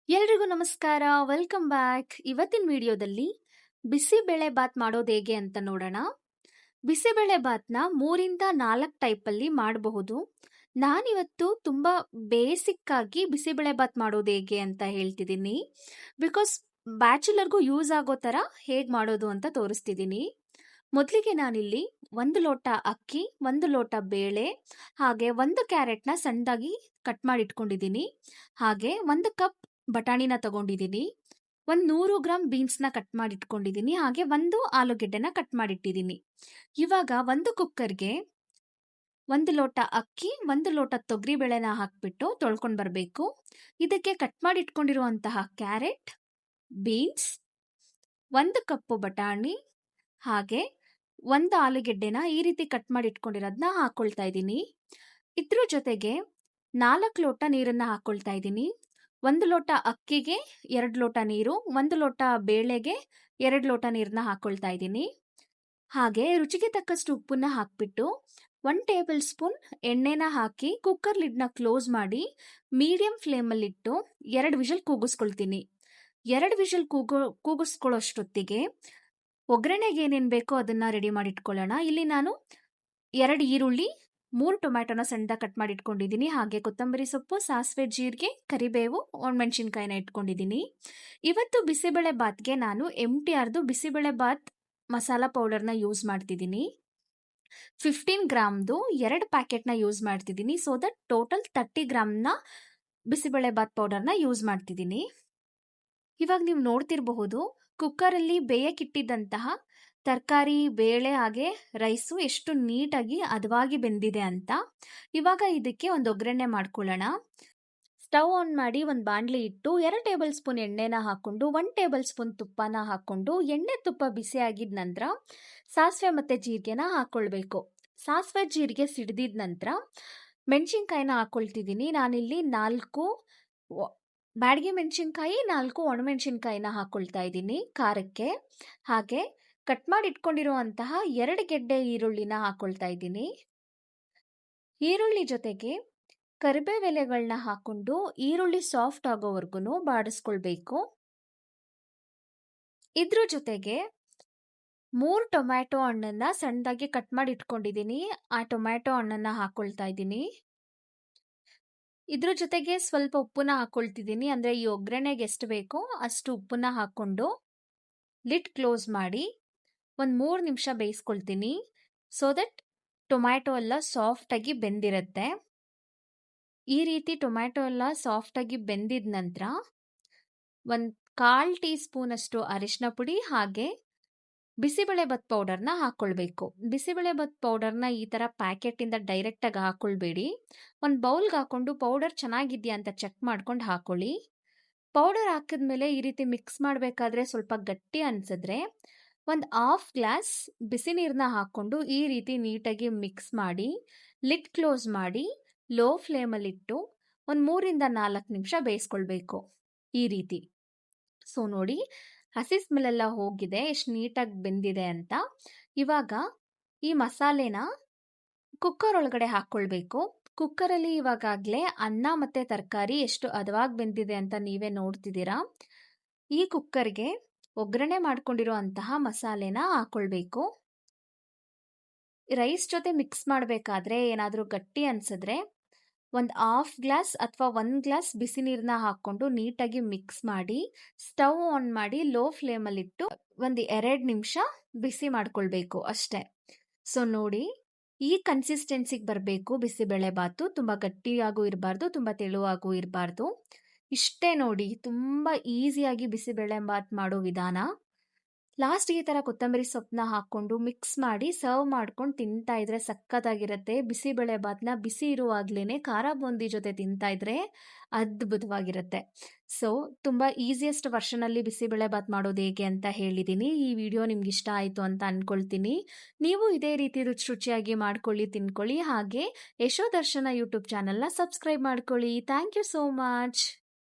ಎಲ್ರಿಗೂ ನಮಸ್ಕಾರ. Welcome back. ಇವತ್ತಿನ ವಿಡಿಯೋದಲ್ಲಿ ಬಿಸಿಬೇಳೆ ಬಾತ್ ಮಾಡೋದು ಹೇಗೆ ಅಂತ ನೋಡೋಣ. ಬಿಸಿಬೇಳೆ ಬಾತ್ನ 3ರಿಂದ 4 ಟೈಪಲ್ಲಿ ಮಾಡಬಹುದು. ನಾನಿವತ್ತು ತುಂಬ ಬೇಸಿಕ್ ಆಗಿ ಬಿಸಿಬೇಳೆ ಬಾತ್ ಮಾಡೋದು ಹೇಗೆ ಅಂತ ಹೇಳ್ತಿದ್ದೀನಿ. ಬಿಕಾಸ್ ಬ್ಯಾಚುಲರ್ಗೂ ಯೂಸ್ ಆಗೋ ಥರ ಹೇಗೆ ಮಾಡೋದು ಅಂತ ತೋರಿಸ್ತಿದ್ದೀನಿ. ಮೊದಲಿಗೆ ನಾನಿಲ್ಲಿ 1 ಲೋಟ ಅಕ್ಕಿ, 1 ಲೋಟ ಬೇಳೆ, ಹಾಗೆ 1 ಕ್ಯಾರೆಟ್ನ ಸಣ್ಣದಾಗಿ ಕಟ್ ಮಾಡಿ ಇಟ್ಕೊಂಡಿದ್ದೀನಿ. ಹಾಗೆ 1 ಕಪ್ ಬಟಾಣಿನ ತಗೊಂಡಿದ್ದೀನಿ. 100 ಗ್ರಾಮ್ ಬೀನ್ಸ್ನ ಕಟ್ ಮಾಡಿ ಇಟ್ಕೊಂಡಿದ್ದೀನಿ. ಹಾಗೆ 1 ಆಲೂಗೆಡ್ಡೆನ ಕಟ್ ಮಾಡಿಟ್ಟಿದ್ದೀನಿ. ಇವಾಗ 1 ಕುಕ್ಕರ್ಗೆ 1 ಲೋಟ ಅಕ್ಕಿ, 1 ಲೋಟ ತೊಗರಿಬೇಳೆನ ಹಾಕ್ಬಿಟ್ಟು ತೊಳ್ಕೊಂಡು ಬರಬೇಕು. ಇದಕ್ಕೆ ಕಟ್ ಮಾಡಿ ಇಟ್ಕೊಂಡಿರುವಂತಹ ಕ್ಯಾರೆಟ್, ಬೀನ್ಸ್, 1 ಕಪ್ಪು ಬಟಾಣಿ, ಹಾಗೆ 1 ಆಲೂಗೆಡ್ಡೆನ ಈ ರೀತಿ ಕಟ್ ಮಾಡಿ ಇಟ್ಕೊಂಡಿರೋದನ್ನ ಹಾಕೊಳ್ತಾ ಇದ್ದೀನಿ. ಇದ್ರ ಜೊತೆಗೆ 4 ಲೋಟ ನೀರನ್ನ ಹಾಕೊಳ್ತಾ ಇದ್ದೀನಿ. 1 ಲೋಟ ಅಕ್ಕಿಗೆ 2 ಲೋಟ ನೀರು, 1 ಲೋಟ ಬೇಳೆಗೆ 2 ಲೋಟ ನೀರನ್ನ ಹಾಕೊಳ್ತಾ ಇದ್ದೀನಿ. ಹಾಗೆ ರುಚಿಗೆ ತಕ್ಕಷ್ಟು ಉಪ್ಪನ್ನ ಹಾಕ್ಬಿಟ್ಟು 1 ಟೇಬಲ್ ಸ್ಪೂನ್ ಎಣ್ಣೆನ ಹಾಕಿ ಕುಕ್ಕರ್ ಲಿಡ್ನ ಕ್ಲೋಸ್ ಮಾಡಿ ಮೀಡಿಯಂ ಫ್ಲೇಮಲ್ಲಿಟ್ಟು 2 ವಿಷಲ್ ಕೂಗಿಸ್ಕೊಳ್ತೀನಿ. 2 ವಿಷಲ್ ಕೂಗಿಸ್ಕೊಳ್ಳೋಷ್ಟೊತ್ತಿಗೆ ಒಗ್ಗರಣೆಗೆ ಏನೇನು ಬೇಕೋ ಅದನ್ನ ರೆಡಿ ಮಾಡಿ ಇಟ್ಕೊಳ್ಳೋಣ. ಇಲ್ಲಿ ನಾನು 2 ಈರುಳ್ಳಿ, 3 ಟೊಮ್ಯಾಟೊನ ಸಣ್ಣದಾಗಿ ಕಟ್ ಮಾಡಿ ಇಟ್ಕೊಂಡಿದ್ದೀನಿ. ಹಾಗೆ ಕೊತ್ತಂಬರಿ ಸೊಪ್ಪು, ಸಾಸಿವೆ, ಜೀರಿಗೆ, ಕರಿಬೇವು, ಒಣಮೆಣಸಿನ್ಕಾಯಿನ ಇಟ್ಕೊಂಡಿದ್ದೀನಿ. ಇವತ್ತು ಬಿಸಿಬೇಳೆ ಬಾತ್ಗೆ ನಾನು MTRದು ಬಿಸಿಬೇಳೆ ಬಾತ್ ಮಸಾಲ ಪೌಡರ್ನ ಯೂಸ್ ಮಾಡ್ತಿದ್ದೀನಿ. 15 ಗ್ರಾಮ್ದು 2 ಪ್ಯಾಕೆಟ್ನ ಯೂಸ್ ಮಾಡ್ತಿದ್ದೀನಿ. ಸೊ ದಟ್ ಟೋಟಲ್ 30 ಗ್ರಾಮ್ನ ಬಿಸಿಬೇಳೆ ಬಾತ್ ಪೌಡರ್ನ ಯೂಸ್ ಮಾಡ್ತಿದ್ದೀನಿ. ಇವಾಗ ನೀವು ನೋಡ್ತಿರಬಹುದು ಕುಕ್ಕರಲ್ಲಿ ಬೇಯಕ್ಕಿಟ್ಟಿದ್ದಂತಹ ತರಕಾರಿ, ಬೇಳೆ ಹಾಗೆ ರೈಸು ಎಷ್ಟು ನೀಟಾಗಿ ಹದವಾಗಿ ಬೆಂದಿದೆ ಅಂತ. ಇವಾಗ ಇದಕ್ಕೆ ಒಂದು ಒಗ್ಗರಣೆ ಮಾಡ್ಕೊಳ್ಳೋಣ. ಸ್ಟವ್ ಆನ್ ಮಾಡಿ ಒಂದು ಬಾಣಲಿ ಇಟ್ಟು 2 ಟೇಬಲ್ ಸ್ಪೂನ್ ಎಣ್ಣೆನ ಹಾಕ್ಕೊಂಡು 1 ಟೇಬಲ್ ಸ್ಪೂನ್ ತುಪ್ಪನ ಹಾಕ್ಕೊಂಡು ಎಣ್ಣೆ ತುಪ್ಪ ಬಿಸಿ ಆಗಿದ ನಂತರ ಸಾಸಿವೆ ಮತ್ತು ಜೀರಿಗೆನ ಹಾಕ್ಕೊಳ್ಬೇಕು. ಸಾಸಿವೆ ಜೀರಿಗೆ ಸಿಡಿದಿದ ನಂತರ ಮೆಣಸಿನ್ಕಾಯಿನ ಹಾಕ್ಕೊಳ್ತಿದ್ದೀನಿ. ನಾನಿಲ್ಲಿ 4 ಬ್ಯಾಡಗಿ ಮೆಣಸಿನ್ಕಾಯಿ, 4 ಒಣಮೆಣಸಿನ್ಕಾಯಿನ ಹಾಕ್ಕೊಳ್ತಾ ಇದ್ದೀನಿ ಖಾರಕ್ಕೆ. ಹಾಗೆ ಕಟ್ ಮಾಡಿ ಇಟ್ಕೊಂಡಿರುವಂತಹ 2 ಗೆಡ್ಡೆ ಈರುಳ್ಳಿನ ಹಾಕ್ಕೊಳ್ತಾ ಇದ್ದೀನಿ. ಈರುಳ್ಳಿ ಜೊತೆಗೆ ಕರಿಬೇವು ಎಲೆಗಳನ್ನ ಹಾಕೊಂಡು ಈರುಳ್ಳಿ ಸಾಫ್ಟ್ ಆಗೋವರೆಗೂ ಬಾಡಿಸ್ಕೊಳ್ಬೇಕು. ಇದ್ರ ಜೊತೆಗೆ 3 ಟೊಮ್ಯಾಟೊ ಹಣ್ಣನ್ನ ಸಣ್ಣದಾಗಿ ಕಟ್ ಮಾಡಿ ಇಟ್ಕೊಂಡಿದ್ದೀನಿ. ಆ ಟೊಮ್ಯಾಟೊ ಹಣ್ಣನ್ನ ಹಾಕ್ಕೊಳ್ತಾ ಇದ್ದೀನಿ. ಇದ್ರ ಜೊತೆಗೆ ಸ್ವಲ್ಪ ಉಪ್ಪನ್ನ ಹಾಕ್ಕೊಳ್ತಿದ್ದೀನಿ. ಅಂದರೆ ಈ ಒಗ್ಗರಣೆಗೆ ಎಷ್ಟು ಬೇಕೋ ಅಷ್ಟು ಉಪ್ಪನ್ನ ಹಾಕ್ಕೊಂಡು ಲಿಡ್ ಕ್ಲೋಸ್ ಮಾಡಿ ಒಂದು 3 ನಿಮಿಷ ಬೇಯಿಸ್ಕೊಳ್ತೀನಿ. ಸೊ ದಟ್ ಟೊಮ್ಯಾಟೊ ಎಲ್ಲ ಸಾಫ್ಟಾಗಿ ಬೆಂದಿರುತ್ತೆ. ಈ ರೀತಿ ಟೊಮ್ಯಾಟೊ ಎಲ್ಲ ಸಾಫ್ಟಾಗಿ ಬೆಂದಿದ ನಂತರ 1/4 ಟೀ ಸ್ಪೂನ್ ಅಷ್ಟು ಅರಿಶಿನ ಪುಡಿ ಹಾಗೆ ಬಿಸಿಬೇಳೆ ಬಾತ್ ಪೌಡರ್ನ ಹಾಕ್ಕೊಳ್ಬೇಕು. ಬಿಸಿಬೇಳೆ ಬಾತ್ ಪೌಡರ್ನ ಈ ಥರ ಪ್ಯಾಕೆಟಿಂದ ಡೈರೆಕ್ಟಾಗಿ ಹಾಕ್ಕೊಳ್ಬೇಡಿ. ಒಂದು ಬೌಲ್ಗೆ ಹಾಕ್ಕೊಂಡು ಪೌಡರ್ ಚೆನ್ನಾಗಿದೆಯಾ ಅಂತ ಚೆಕ್ ಮಾಡ್ಕೊಂಡು ಹಾಕ್ಕೊಳ್ಳಿ. ಪೌಡರ್ ಹಾಕಿದ್ಮೇಲೆ ಈ ರೀತಿ ಮಿಕ್ಸ್ ಮಾಡಬೇಕಾದ್ರೆ ಸ್ವಲ್ಪ ಗಟ್ಟಿ ಅನಿಸಿದ್ರೆ 1/2 ಗ್ಲಾಸ್ ಬಿಸಿ ನೀರನ್ನ ಹಾಕ್ಕೊಂಡು ಈ ರೀತಿ ನೀಟಾಗಿ ಮಿಕ್ಸ್ ಮಾಡಿ ಲಿಡ್ ಕ್ಲೋಸ್ ಮಾಡಿ ಲೋ ಫ್ಲೇಮಲ್ಲಿಟ್ಟು ಒಂದು 3ರಿಂದ 4 ನಿಮಿಷ ಬೇಯಿಸ್ಕೊಳ್ಬೇಕು ಈ ರೀತಿ. ಸೊ ನೋಡಿ, ಹಸಿ ಸ್ಮೆಲ್ಲೆಲ್ಲ ಹೋಗಿದೆ, ಎಷ್ಟು ನೀಟಾಗಿ ಬೆಂದಿದೆ ಅಂತ. ಇವಾಗ ಈ ಮಸಾಲೆನ ಕುಕ್ಕರ್ ಒಳಗಡೆ ಹಾಕ್ಕೊಳ್ಬೇಕು. ಕುಕ್ಕರಲ್ಲಿ ಇವಾಗಲೇ ಅನ್ನ ಮತ್ತು ತರಕಾರಿ ಎಷ್ಟು ಹದವಾಗಿ ಬೆಂದಿದೆ ಅಂತ ನೀವೇ ನೋಡ್ತಿದ್ದೀರಾ. ಈ ಕುಕ್ಕರ್ಗೆ ಒಗ್ಗರಣೆ ಮಾಡ್ಕೊಂಡಿರುವಂತಹ ಮಸಾಲೆನ ಹಾಕ್ಕೊಳ್ಬೇಕು. ರೈಸ್ ಜೊತೆ ಮಿಕ್ಸ್ ಮಾಡಬೇಕಾದ್ರೆ ಏನಾದರೂ ಗಟ್ಟಿ ಅನಿಸಿದ್ರೆ 1/2 ಗ್ಲಾಸ್ ಅಥವಾ 1 ಗ್ಲಾಸ್ ಬಿಸಿ ನೀರನ್ನ ಹಾಕ್ಕೊಂಡು ನೀಟಾಗಿ ಮಿಕ್ಸ್ ಮಾಡಿ ಸ್ಟವ್ ಆನ್ ಮಾಡಿ ಲೋ ಫ್ಲೇಮಲ್ಲಿಟ್ಟು ಒಂದು 2 ನಿಮಿಷ ಬಿಸಿ ಮಾಡ್ಕೊಳ್ಬೇಕು ಅಷ್ಟೇ. ಸೊ ನೋಡಿ, ಈ ಕನ್ಸಿಸ್ಟೆನ್ಸಿಗೆ ಬರಬೇಕು ಬಿಸಿಬೇಳೆ ಬಾತು. ತುಂಬ ಗಟ್ಟಿಯಾಗೂ ಇರಬಾರ್ದು, ತುಂಬ ತೆಳುವಾಗೂ ಇರಬಾರ್ದು. ಇಷ್ಟೇ ನೋಡಿ, ತುಂಬ ಈಸಿಯಾಗಿ ಬಿಸಿಬೇಳೆ ಬಾತ್ ಮಾಡೋ ವಿಧಾನ. ಲಾಸ್ಟ್ಗೆ ಈ ಥರ ಕೊತ್ತಂಬರಿ ಸೊಪ್ಪನ್ನ ಹಾಕ್ಕೊಂಡು ಮಿಕ್ಸ್ ಮಾಡಿ ಸರ್ವ್ ಮಾಡ್ಕೊಂಡು ತಿಂತಾ ಇದ್ರೆ ಸಖತ್ತಾಗಿರುತ್ತೆ. ಬಿಸಿಬೇಳೆ ಬಾತ್ನ ಬಿಸಿ ಇರುವಾಗಲೇ ಖಾರ ಬೂಂದಿ ಜೊತೆ ತಿಂತಾ ಇದ್ರೆ ಅದ್ಭುತವಾಗಿರುತ್ತೆ. ಸೊ ತುಂಬ ಈಸಿಯೆಸ್ಟ್ ವರ್ಷನಲ್ಲಿ ಬಿಸಿಬೇಳೆ ಬಾತ್ ಮಾಡೋದು ಹೇಗೆ ಅಂತ ಹೇಳಿದ್ದೀನಿ. ಈ ವಿಡಿಯೋ ನಿಮ್ಗೆ ಇಷ್ಟ ಆಯಿತು ಅಂತ ಅಂದ್ಕೊಳ್ತೀನಿ. ನೀವು ಇದೇ ರೀತಿ ರುಚಿಯಾಗಿ ಮಾಡ್ಕೊಳ್ಳಿ, ತಿನ್ಕೊಳ್ಳಿ. ಹಾಗೆ ಯಶೋದರ್ಶನ ಯೂಟ್ಯೂಬ್ ಚಾನಲ್ನ ಸಬ್ಸ್ಕ್ರೈಬ್ ಮಾಡ್ಕೊಳ್ಳಿ. Thank you so much.